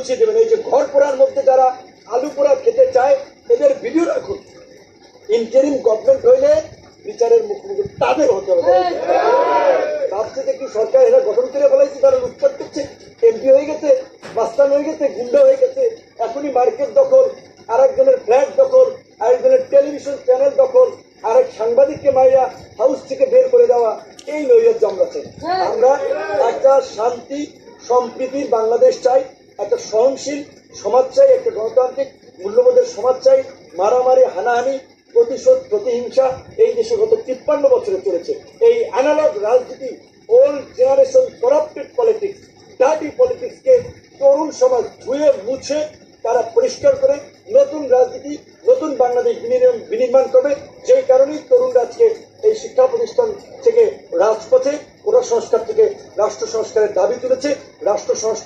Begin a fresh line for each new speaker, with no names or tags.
পৌঁছে দেবেন। এই যে ঘর পোড়ার মধ্যে যারা আলু পোড়া খেতে চায় এদের ভিডিও রাখুন। ইন্টারিম গভর্নমেন্ট হইলে বিচারের মুখোমুখি তাদের হতে হবে। তার থেকে কি সরকার এরা গঠন করে ফেলাইছে, তারা লুটপাট করছে, এমপি হয়ে গেছে, মাস্তান হয়ে গেছে, গুন্ডা হয়ে গেছে, এখনই মার্কেট দখল, আরেকজনের ফ্ল্যাট দখল, আরেকজনের টেলিভিশন চ্যানেল দখল, আরেক সাংবাদিককে মাইয়া হাউস থেকে বের করে দেওয়া, এই নৈরাজ্য আমরা চাই। আমরা একটা শান্তি সম্প্রীতির বাংলাদেশ চাই, একটা সহনশীল সমাজ চাই, একটা গণতান্ত্রিক মূল্যবোধের সমাজ চাই। মারামারি, হানাহানি, প্রতিশোধ, প্রতিহিংসা এই দেশে গত 53 বছরে চলেছে। এই অ্যানালগ রাজনীতি, old generation corrupted politics, dirty পলিটিক্সকে তরুণ সমাজ ধুয়ে মুছে তারা পরিষ্কার করে নতুন রাজনীতি, নতুন বাংলাদেশ বিনির্মাণ করবে। যেই কারণেই তরুণরা আজকে এই শিক্ষা প্রতিষ্ঠান থেকে রাজপথে, ওরা সংস্কার থেকে রাষ্ট্র সংস্কারের দাবি তুলেছে। রাষ্ট্র সংস্কার